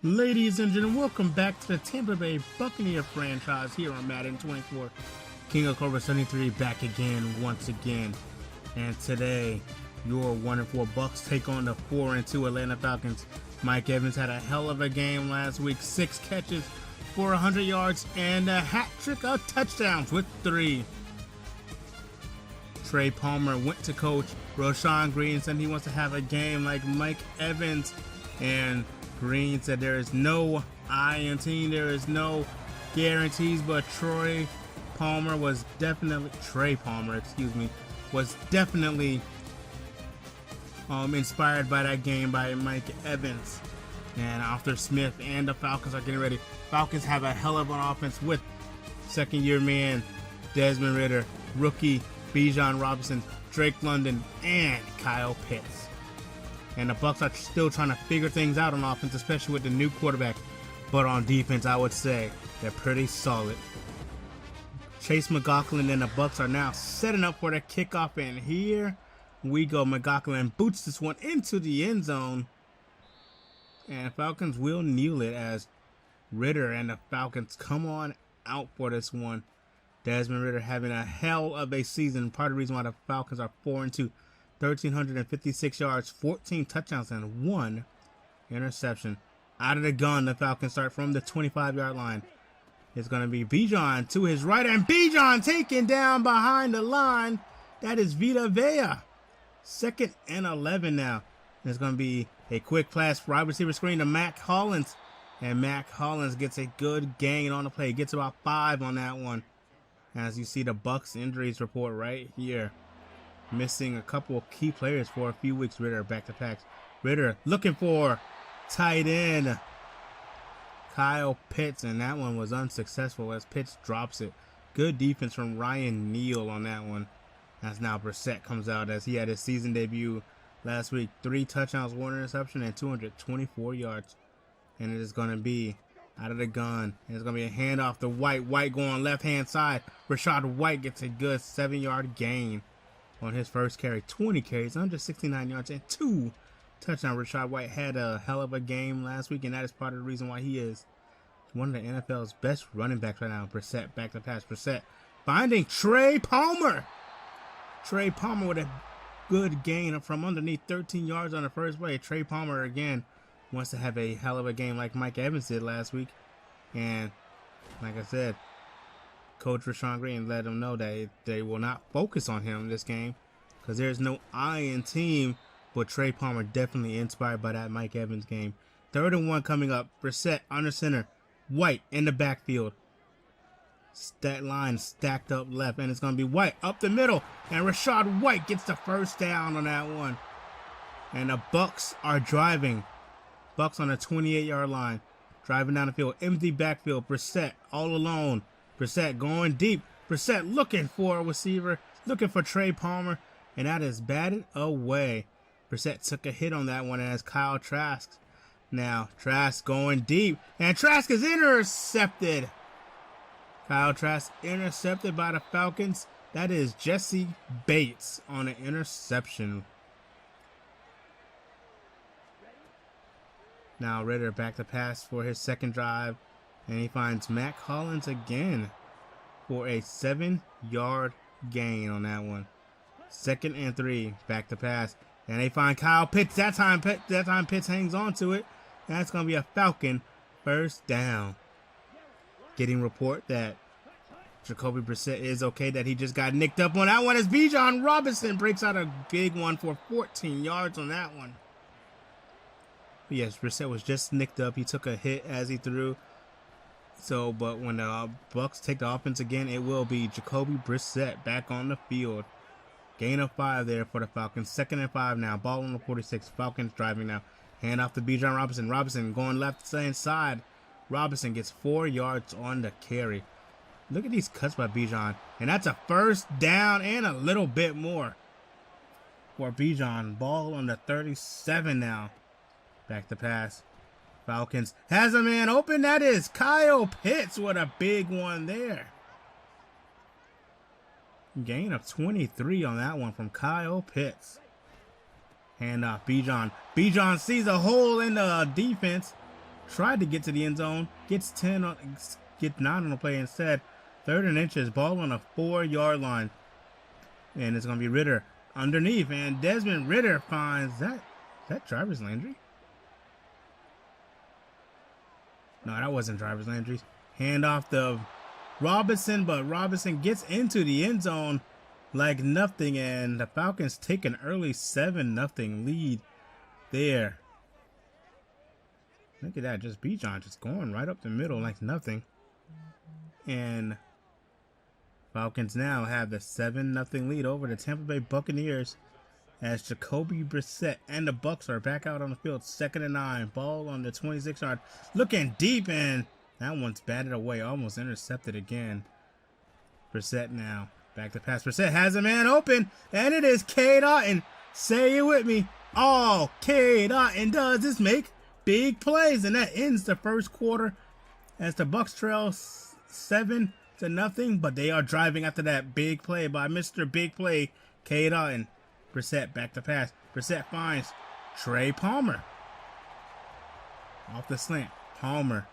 Ladies and gentlemen, welcome back to the Tampa Bay Buccaneer franchise here on Madden 24. King of Cobra 73 back again, once again. And today, your 1-4 Bucs take on the 4-2 Atlanta Falcons. Mike Evans had a hell of a game last week. 6 catches for 100 yards and a hat trick of touchdowns with 3. Trey Palmer went to Coach Rashon Green and said he wants to have a game like Mike Evans. And Green said there is no I in team, there is no guarantees, but Trey Palmer was definitely inspired by that game by Mike Evans. And Arthur Smith and the Falcons are getting ready. Falcons have a hell of an offense with second-year man Desmond Ridder, rookie Bijan Robinson, Drake London, and Kyle Pitts. And the Bucs are still trying to figure things out on offense, especially with the new quarterback. But on defense, I would say they're pretty solid. Chase McLaughlin and the Bucs are now setting up for the kickoff, and here we go. McLaughlin boots this one into the end zone, and Falcons will kneel it as Ridder and the Falcons come on out for this one. Desmond Ridder having a hell of a season. Part of the reason why the Falcons are 4-2. 1,356 yards, 14 touchdowns, and 1 interception. Out of the gun, the Falcons start from the 25-yard line. It's going to be Bijan to his right, and Bijan taken down behind the line. That is Vita Vea. 2nd and 11 now. There's going to be a quick pass, wide receiver screen to Mac Hollins. And Mac Hollins gets a good gain on the play. Gets about 5 on that one. As you see the Bucs injuries report right here. Missing a couple of key players for a few weeks. Ridder back to packs. Ridder looking for tight end Kyle Pitts, and that one was unsuccessful as Pitts drops it. Good defense from Ryan Neal on that one. As now Brissett comes out as he had his season debut last week. 3 touchdowns, 1 interception, and 224 yards. And it is going to be out of the gun. And it's going to be a handoff to White. White going left-hand side. Rashad White gets a good 7-yard gain on his first carry. 20 carries, 169 yards, and 2 touchdowns. Rashad White had a hell of a game last week, and that is part of the reason why he is one of the NFL's best running backs right now. Brissett back to pass. Brissett finding Trey Palmer. Trey Palmer with a good gain from underneath, 13 yards on the first play. Trey Palmer again wants to have a hell of a game like Mike Evans did last week. And like I said, Coach Rashon Green let them know that they will not focus on him this game because there's no I in team, but Trey Palmer definitely inspired by that Mike Evans game. 3rd and 1 coming up. Brissett under center. White in the backfield. Stat line stacked up left, and it's going to be White up the middle, and Rashad White gets the first down on that one. And the Bucs are driving. Bucs on the 28-yard line. Driving down the field. Empty backfield. Brissett all alone. Brissett going deep. Brissett looking for a receiver. Looking for Trey Palmer. And that is batted away. Brissett took a hit on that one as Kyle Trask. Now Trask going deep. And Trask is intercepted. Kyle Trask intercepted by the Falcons. That is Jesse Bates on an interception. Now Ridder back to pass for his second drive. And he finds Mac Hollins again for a 7-yard gain on that one. 2nd and 3, back to pass. And they find Kyle Pitts. That time Pitts hangs on to it. That's going to be a Falcon first down. Getting report that Jacoby Brissett is okay, that he just got nicked up on that one as Bijan Robinson breaks out a big one for 14 yards on that one. But yes, Brissett was just nicked up. He took a hit as he threw. So, but when the Bucs take the offense again, it will be Jacoby Brissett back on the field. Gain of 5 there for the Falcons. 2nd and 5 now. Ball on the 46. Falcons driving now. Hand off to Bijan Robinson. Robinson going left-hand side. Robinson gets 4 yards on the carry. Look at these cuts by Bijan. And that's a first down and a little bit more for Bijan. Ball on the 37 now. Back to pass. Falcons has a man open. That is Kyle Pitts with a big one there. Gain of 23 on that one from Kyle Pitts. Hand off Bijan. Bijan sees a hole in the defense. tried to get to the end zone, gets 9 on the play instead. 3rd and inches, ball on the 4-yard line. And it's going to be Ridder underneath, and Desmond Ridder finds that Jarvis Landry? No, that wasn't Jarvis Landry. Hand off to Robinson, but Robinson gets into the end zone like nothing, and the Falcons take an early 7-0 lead there. Look at that, just Bijan just going right up the middle like nothing. And Falcons now have the 7-0 lead over the Tampa Bay Buccaneers as Jacoby Brissett and the Bucs are back out on the field. 2nd and 9, ball on the 26-yard. Looking deep, and that one's batted away, almost intercepted again. Brissett now, back to pass. Brissett has a man open, and it is K. Dotton. Say it with me. All K. Dotton does is make big plays, and that ends the first quarter as the Bucs trail 7-0, but they are driving after that big play by Mr. Big Play, K. Dotton. Brissett back to pass. Brissett finds Trey Palmer. Off the slant. Palmer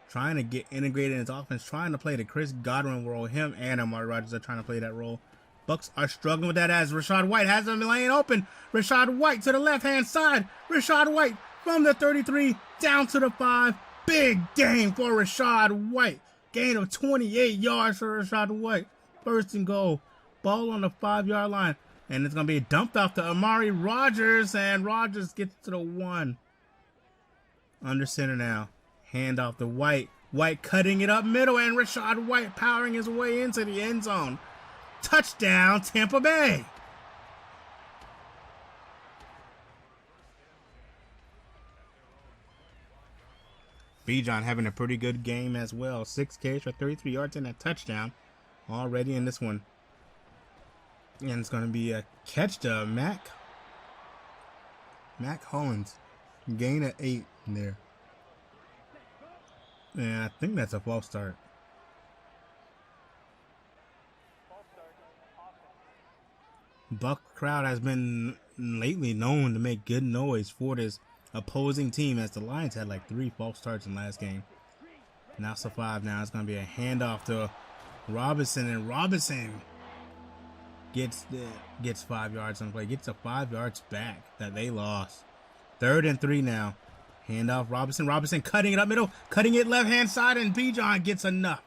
trying to get integrated in his offense, trying to play the Chris Godwin role. Him and Amari Rodgers are trying to play that role. Bucs are struggling with that as Rachaad White has him laying open. Rachaad White to the left-hand side. Rachaad White from the 33 down to the 5. Big gain for Rachaad White. Gain of 28 yards for Rachaad White. 1st and goal. Ball on the 5-yard line. And it's going to be dumped off to Amari Rodgers. And Rodgers gets to the 1. Under center now. Hand off to White. White cutting it up middle. And Rachaad White powering his way into the end zone. Touchdown, Tampa Bay. Bijan having a pretty good game as well. 6 carries for 33 yards and a touchdown already in this one. And it's going to be a catch to Mac Hollins. Gain of 8 there. And I think that's a false start. Buck crowd has been lately known to make good noise for this opposing team, as the Lions had like 3 false starts in the last game. Now it's a 5 now. It's going to be a handoff to Robinson, and Robinson gets 5 yards on the play. Gets the 5 yards back that they lost. 3rd and 3 now. Handoff Robinson. Robinson cutting it up middle. Cutting it left-hand side, and Bijan gets enough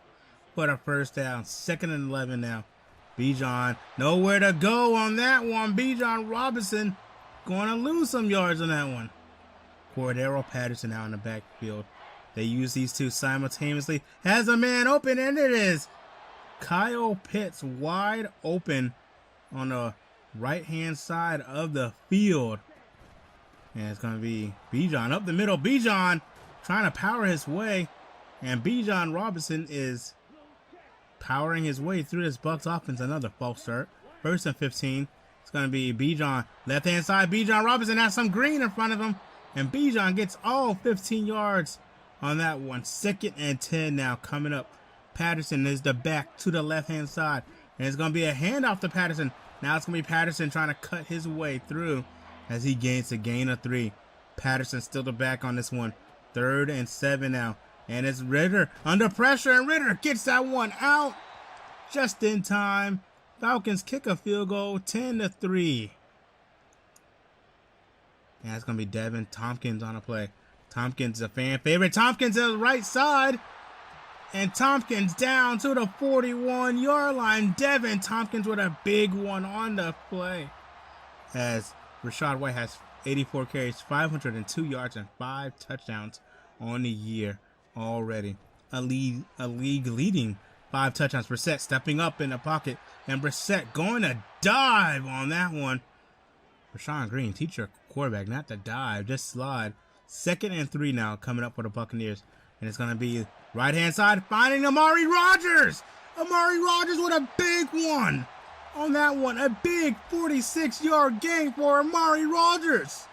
for the 1st down. 2nd and 11 now. Bijan nowhere to go on that one. Bijan Robinson going to lose some yards on that one. Cordero Patterson now in the backfield. They use these two simultaneously. Has a man open, and it is Kyle Pitts wide open on the right-hand side of the field. And it's going to be Bijan up the middle. Bijan trying to power his way. And Bijan Robinson is powering his way through this Bucs offense. Another false start. 1st and 15. It's going to be Bijan. Left-hand side. Bijan Robinson has some green in front of him. And Bijan gets all 15 yards on that one. 2nd and 10 now coming up. Patterson is the back to the left-hand side. And it's going to be a handoff to Patterson. Now it's going to be Patterson trying to cut his way through as he gains a gain of 3. Patterson still the back on this one. 3rd and 7 now. And it's Ridder under pressure, and Ridder gets that one out just in time. Falcons kick a field goal, 10-3. And it's going to be Devin Tompkins on a play. Tompkins is a fan favorite. Tompkins on the right side. And Tompkins down to the 41-yard line. Devin Tompkins with a big one on the play. As Rachaad White has 84 carries, 502 yards, and 5 touchdowns on the year already. A league leading 5 touchdowns. Brissett stepping up in the pocket. And Brissett going to dive on that one. Rashon Green, teach your quarterback not to dive, just slide. 2nd and 3 now coming up for the Buccaneers. And it's going to be right-hand side finding Amari Rodgers. Amari Rodgers with a big one on that one. A big 46-yard gain for Amari Rodgers.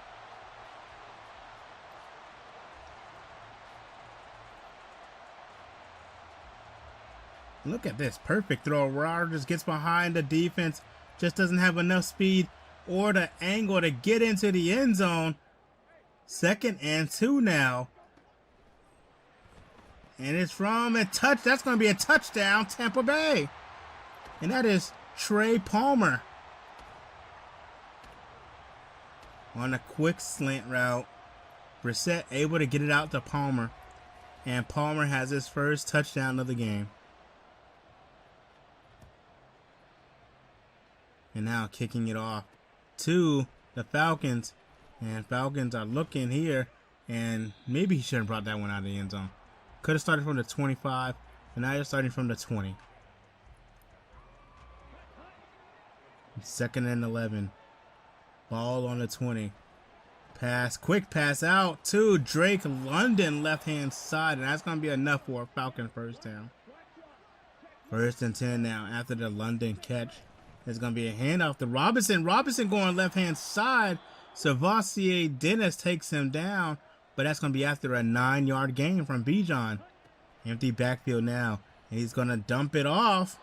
Look at this. Perfect throw. Rodgers gets behind the defense. Just doesn't have enough speed or the angle to get into the end zone. 2nd and 2 now. And it's from a touch. That's going to be a touchdown, Tampa Bay. And that is Trey Palmer. On a quick slant route. Brissett able to get it out to Palmer. And Palmer has his first touchdown of the game. And now kicking it off to the Falcons. And Falcons are looking here. And maybe he shouldn't have brought that one out of the end zone. Could have started from the 25. And now you're starting from the 20. 2nd and 11. Ball on the 20. Pass. Quick pass out to Drake London, left-hand side. And that's going to be enough for a Falcon first down. 1st and 10 now after the London catch. There's going to be a handoff to Robinson. Robinson going left-hand side. Savassier Dennis takes him down. But that's going to be after a 9-yard gain from Bijan. Empty backfield now. And he's going to dump it off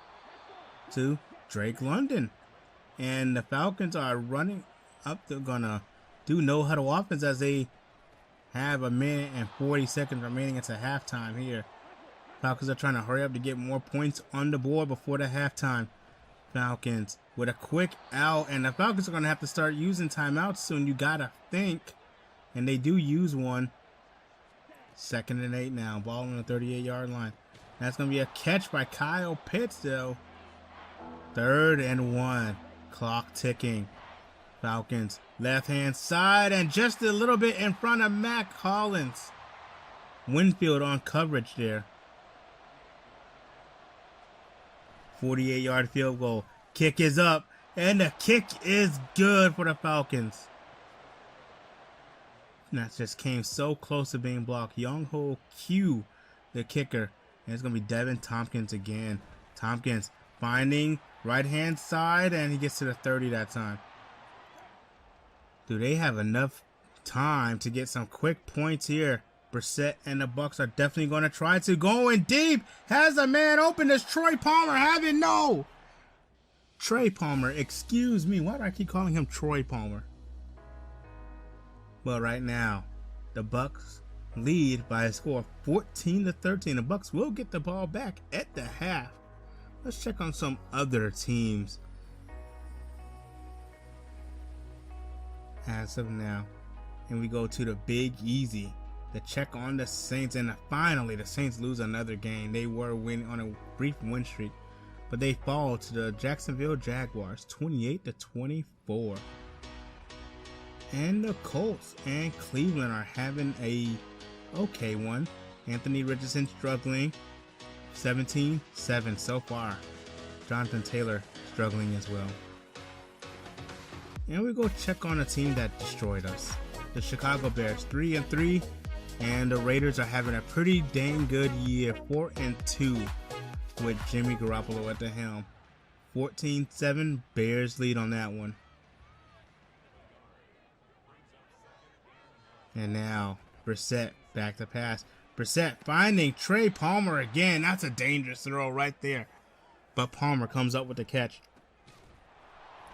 to Drake London. And the Falcons are running up. They're going to do no huddle offense as they have a minute and 40 seconds remaining into halftime here. Falcons are trying to hurry up to get more points on the board before the halftime. Falcons with a quick out, and the Falcons are going to have to start using timeouts soon, you gotta think. And they do use one. 2nd and 8 now, ball on the 38-yard line. That's going to be a catch by Kyle Pitts though. 3rd and 1, clock ticking. Falcons left-hand side and just a little bit in front of Mac Hollins. Winfield on coverage there. 48-yard field goal. Kick is up, and the kick is good for the Falcons. That just came so close to being blocked. Young-Ho Q, the kicker. And it's going to be Devin Tompkins again. Tompkins finding right-hand side, and he gets to the 30 that time. Do they have enough time to get some quick points here? Brissett and the Bucs are definitely going to try to go in deep. Has a man open. Does Troy Palmer have it? No. Trey Palmer. Excuse me. Why do I keep calling him Troy Palmer? Well, right now, the Bucs lead by a score of 14-13. The Bucs will get the ball back at the half. Let's check on some other teams as of now. And we go to the Big Easy. The check on the Saints, and finally the Saints lose another game. They were winning on a brief win streak, but they fall to the Jacksonville Jaguars 28-24. And the Colts and Cleveland are having a okay one. Anthony Richardson struggling, 17-7 so far. Jonathan Taylor struggling as well. And we go check on a team that destroyed us. The Chicago Bears 3-3. And the Raiders are having a pretty dang good year, 4-2 with Jimmy Garoppolo at the helm. 14-7, Bears lead on that one. And now Brissett back to pass. Brissett finding Trey Palmer again. That's a dangerous throw right there. But Palmer comes up with the catch.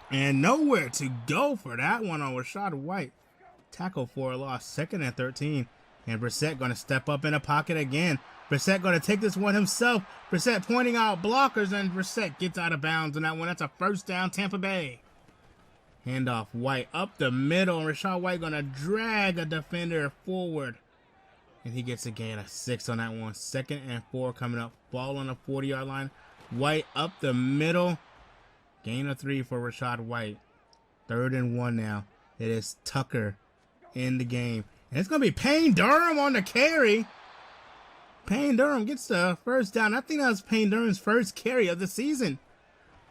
And nowhere to go for that one on Rachaad White. Tackle for a loss, 2nd and 13. And Brissett going to step up in a pocket again. Brissett going to take this one himself. Brissett pointing out blockers, and Brissett gets out of bounds on that one. That's a first down, Tampa Bay. Handoff White up the middle. And Rachaad White going to drag a defender forward. And he gets a gain of 6 on that one. 2nd and 4 coming up. Ball on the 40-yard line. White up the middle. Gain of 3 for Rachaad White. 3rd and 1 now. It is Tucker in the game. And it's going to be Payne Durham on the carry. Payne Durham gets the first down. I think that was Payne Durham's first carry of the season.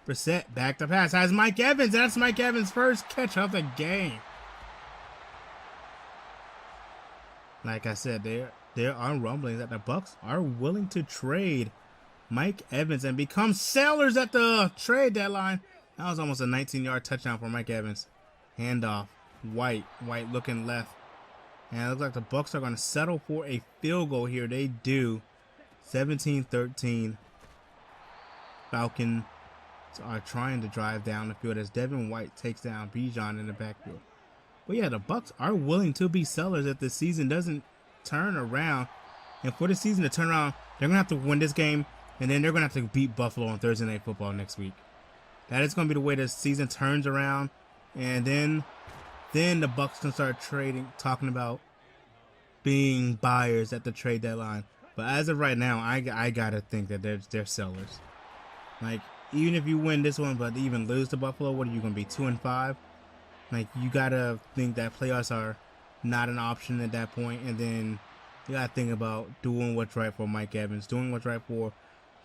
Brissett back to pass. Has Mike Evans. That's Mike Evans' first catch of the game. Like I said, there are rumblings that the Bucs are willing to trade Mike Evans and become sellers at the trade deadline. That was almost a 19-yard touchdown for Mike Evans. Handoff. White looking left. And it looks like the Bucs are going to settle for a field goal here. They do. 17-13. Falcons are trying to drive down the field as Devin White takes down Bijan in the backfield. But yeah, the Bucs are willing to be sellers if the season doesn't turn around. And for the season to turn around, they're going to have to win this game, and then they're going to have to beat Buffalo on Thursday Night Football next week. That is going to be the way the season turns around. And then the Bucs can start talking about being buyers at the trade deadline. But as of right now, I got to think that they're sellers. Like, even if you win this one, but even lose to Buffalo, what are you going to be, 2-5? Like, you got to think that playoffs are not an option at that point. And then you got to think about doing what's right for Mike Evans, doing what's right for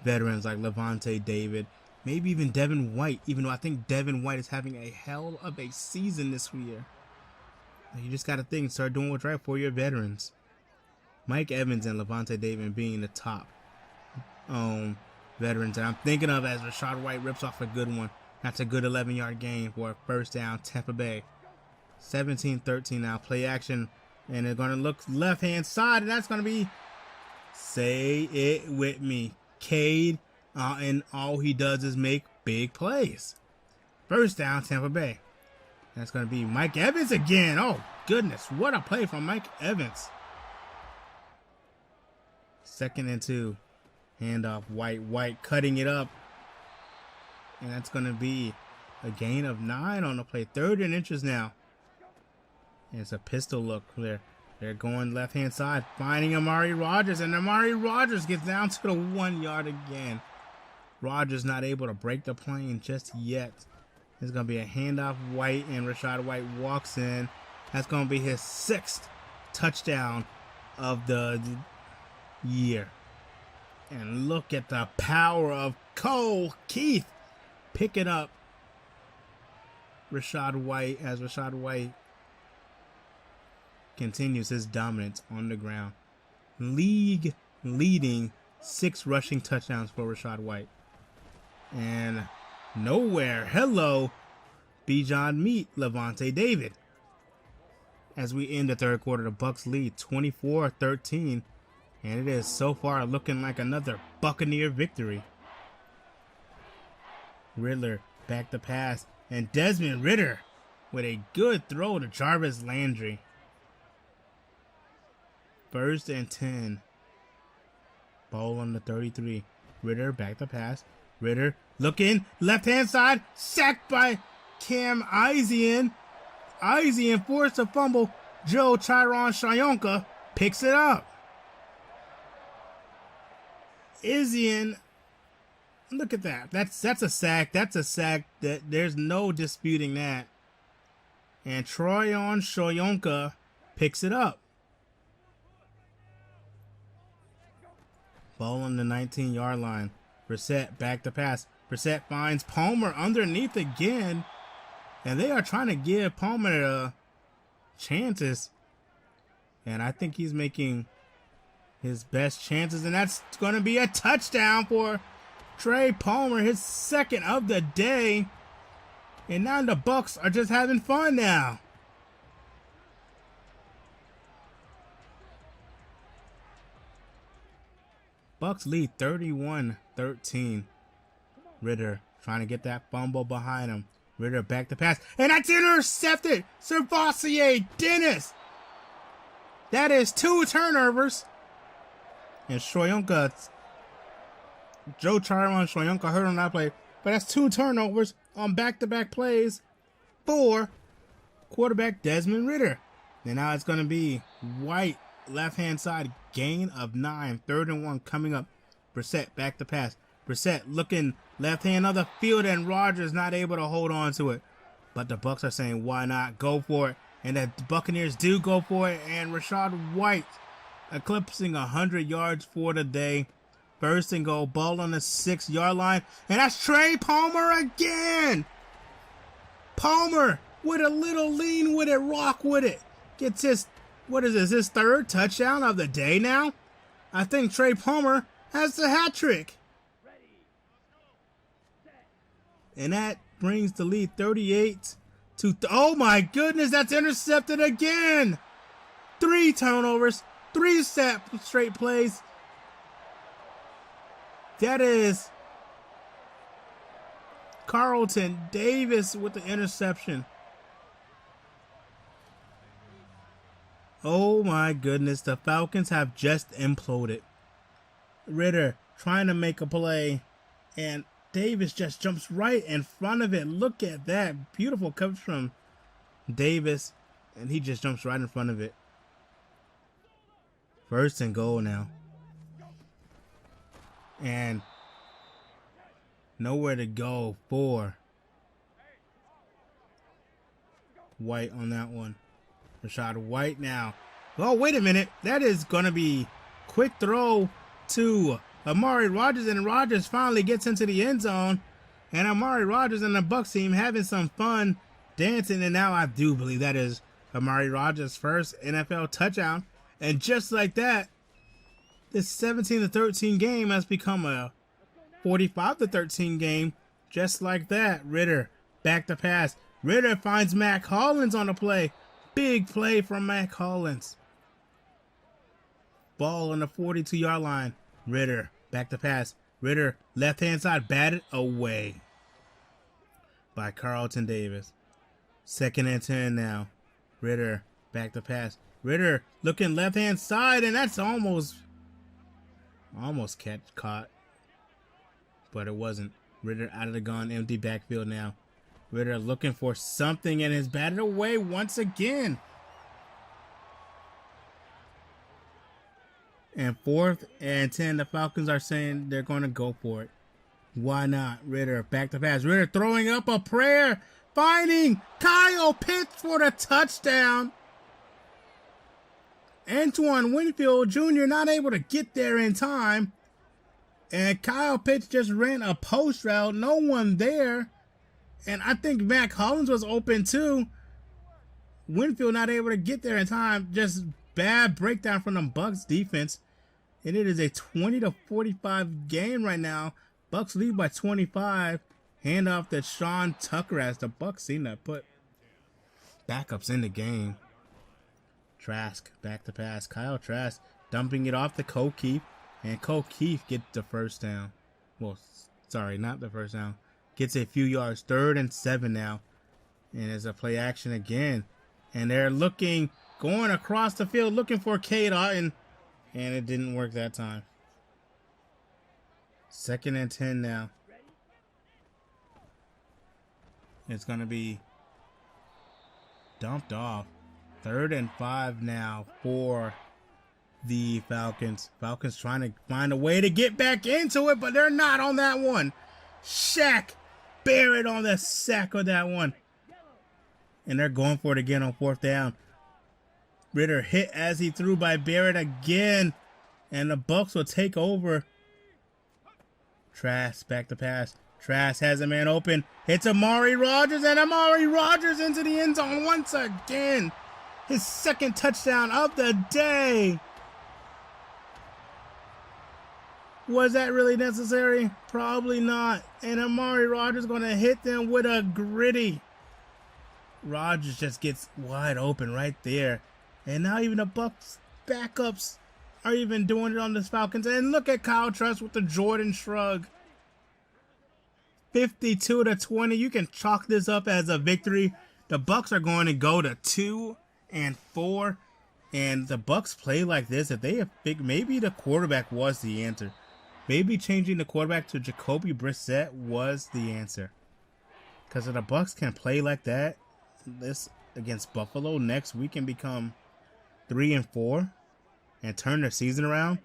veterans like Levante David, maybe even Devin White, even though I think Devin White is having a hell of a season this year. You just got to think, start doing what's right for your veterans. Mike Evans and Levante David being the top veterans that I'm thinking of as Rachaad White rips off a good one. That's a good 11-yard gain for a first down, Tampa Bay. 17-13 now, play action. And they're going to look left-hand side, and that's going to be, say it with me, Cade. And all he does is make big plays. First down, Tampa Bay. That's going to be Mike Evans again. Oh, goodness. What a play from Mike Evans. 2nd and 2. Handoff, White cutting it up. And that's going to be a gain of 9 on the play. 3rd and inches now. And it's a pistol look there. They're going left-hand side, finding Amari Rodgers. And Amari Rodgers gets down to the 1 yard again. Rodgers not able to break the plane just yet. It's going to be a handoff, White, and Rachaad White walks in. That's going to be his 6th touchdown of the year. And look at the power of Cole Keith picking up Rachaad White as Rachaad White continues his dominance on the ground. League leading 6 rushing touchdowns for Rachaad White. And nowhere, hello, Bijan Meat, Levante David. As we end the 3rd quarter, the Bucs lead 24-13, and it is so far looking like another Buccaneer victory. Riddler back to pass, and Desmond Ridder with a good throw to Jarvis Landry. 1st and 10. Ball on the 33. Ridder back to pass. Ridder looking left-hand side, sacked by Cam Isian. Isian forced a fumble. Joe Tryon-Shoyinka picks it up. Isian, look at that. That's a sack. That's a sack. There's no disputing that. And Tryon-Shoyinka picks it up. Ball on the 19-yard line. Brissett back to pass. Brissett finds Palmer underneath again. And they are trying to give Palmer chances. And I think he's making his best chances. And that's going to be a touchdown for Trey Palmer. His 2nd of the day. And now the Bucs are just having fun now. Bucs lead 31-13. Ridder trying to get that fumble behind him. Ridder back to pass. And that's intercepted. Servassier Dennis. That is 2 turnovers. And Shoyinka, Joe Tryon-Shoyinka hurt on that play. But that's 2 turnovers on back-to-back plays for quarterback Desmond Ridder. And now it's going to be White, left-hand side, gain of 9. 3rd and 1 coming up. Brissett back to pass. Brissett looking left hand of the field, and Rodgers not able to hold on to it. But the Bucs are saying, why not? Go for it. And the Buccaneers do go for it. And Rachaad White eclipsing 100 yards for the day. 1st and goal. Ball on the 6-yard line. And that's Trey Palmer again. Palmer with a little lean with it, rock with it. Gets his, what is this, his 3rd touchdown of the day now? I think Trey Palmer has the hat trick. And that brings the lead 38 to, oh my goodness, that's intercepted again. 3 turnovers, 3 straight plays. That is Carlton Davis with the interception. Oh my goodness, the Falcons have just imploded. Ridder trying to make a play, and Davis just jumps right in front of it. Look at that. Beautiful coverage from Davis, and he just jumps right in front of it. 1st and goal now. And nowhere to go for White on that one. Rashad White now. Oh, wait a minute. That is going to be quick throw to Amari Rodgers, and Rodgers finally gets into the end zone. And Amari Rodgers and the Bucs team having some fun dancing. And now I do believe that is Amari Rodgers' first NFL touchdown. And just like that, this 17-13 game has become a 45-13 game. Just like that. Ridder back to pass. Ridder finds Mac Hollins on the play. Big play from Mac Hollins. Ball on the 42-yard line. Ridder back to pass. Ridder left-hand side, batted away by Carlton Davis. 2nd and 10 now. Ridder back to pass. Ridder looking left-hand side, and that's almost caught. But it wasn't. Ridder out of the gun, empty backfield now. Ridder looking for something and is batted away once again. And 4th and 10, the Falcons are saying they're going to go for it. Why not? Ridder back to pass. Ridder throwing up a prayer, finding Kyle Pitts for the touchdown. Antoine Winfield Jr. not able to get there in time. And Kyle Pitts just ran a post route. No one there. And I think Mac Hollins was open too. Winfield not able to get there in time. Just bad breakdown from the Bucs defense. And it is a 20-45 game right now. Bucs lead by 25. Hand off to Sean Tucker as the Bucs seem to put backups in the game. Trask back to pass. Kyle Trask dumping it off to Cole Keith. And Cole Keith gets the first down. Well, sorry, not the first down. Gets a few yards. 3rd and 7 now. And there's a play action again. And they're looking, going across the field, looking for Cade Otton. And it didn't work that time. 2nd and 10 now. It's going to be dumped off. 3rd and 5 now for the Falcons. Falcons trying to find a way to get back into it, but they're not on that one. Shaq Barrett on the sack of that one. And they're going for it again on 4th down. Ridder hit as he threw by Barrett again. And the Bucs will take over. Trask back to pass. Trask has a man open. Hits Amari Rodgers, and Amari Rodgers into the end zone once again. His 2nd touchdown of the day. Was that really necessary? Probably not. And Amari Rodgers going to hit them with a gritty. Rodgers just gets wide open right there. And now even the Bucs backups are even doing it on the Falcons. And look at Kyle Trask with the Jordan shrug. 52-20. You can chalk this up as a victory. The Bucs are going to go to 2-4. And the Bucs play like this. If they have maybe the quarterback was the answer. Maybe changing the quarterback to Jacoby Brissett was the answer. Because if the Bucs can play like that, this against Buffalo next week can become 3-4 and turn their season around,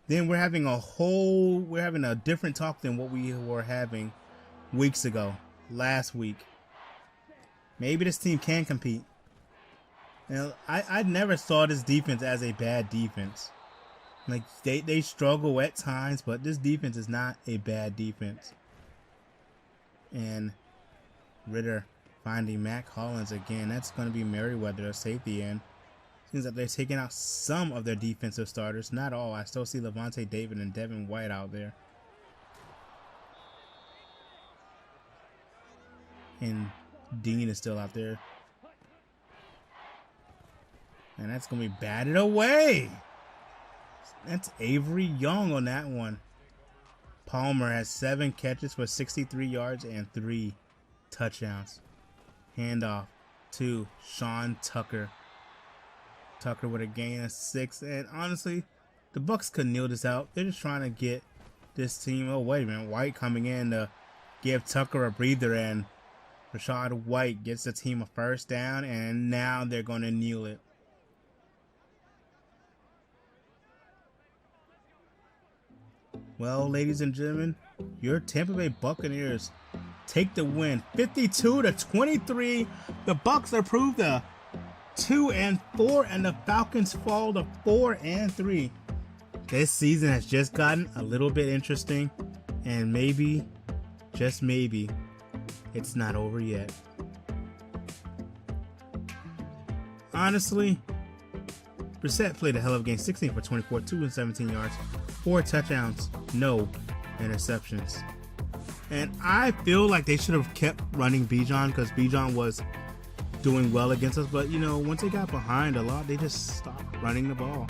then we're having a different talk than what we were having weeks ago, last week. Maybe this team can compete. Now, I never saw this defense as a bad defense. Like they struggle at times, but this defense is not a bad defense. And Ridder finding Mac Hollins again. That's going to be Merriweather, a safety end. Seems like they're taking out some of their defensive starters. Not all. I still see Levante David and Devin White out there. And Dean is still out there. And that's going to be batted away. That's Avery Young on that one. Palmer has 7 catches for 63 yards and 3 touchdowns. Handoff to Sean Tucker. Tucker with a gain of 6. And honestly, the Bucs could kneel this out. They're just trying to get this team. Oh, wait a minute. White coming in to give Tucker a breather, and Rachaad White gets the team a first down, and now they're going to kneel it. Well, ladies and gentlemen, your Tampa Bay Buccaneers take the win, 52-23. The Bucs improved to 2-4, and the Falcons fall to 4-3. This season has just gotten a little bit interesting, and maybe, just maybe, it's not over yet. Honestly, Brissett played a hell of a game, 16 for 24, 217 yards, 4 touchdowns, no interceptions. And I feel like they should have kept running Bijan, because Bijan was doing well against us. But, you know, once they got behind a lot, they just stopped running the ball.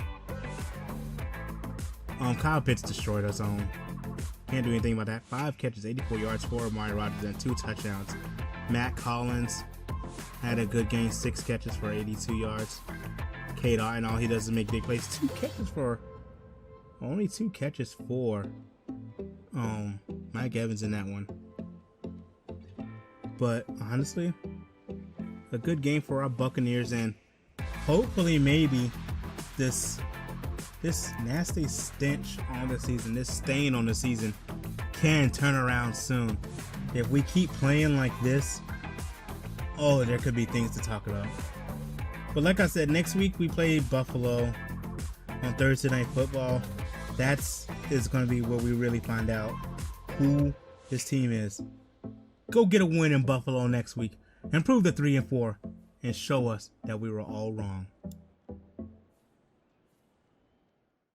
Kyle Pitts destroyed us. Can't do anything about that. 5 catches, 84 yards, 4 of Amari Rodgers, and 2 touchdowns. Matt Collins had a good game, 6 catches for 82 yards. K-Dot, and all he does is make big plays. 2 catches for Mike Evans in that one. But honestly, a good game for our Buccaneers, and hopefully maybe this nasty stench on the season, this stain on the season, can turn around soon. If we keep playing like this, oh, there could be things to talk about. But like I said, next week we play Buffalo on Thursday Night Football. That's going to be where we really find out who this team is. Go get a win in Buffalo next week and prove the 3-4 and show us that we were all wrong.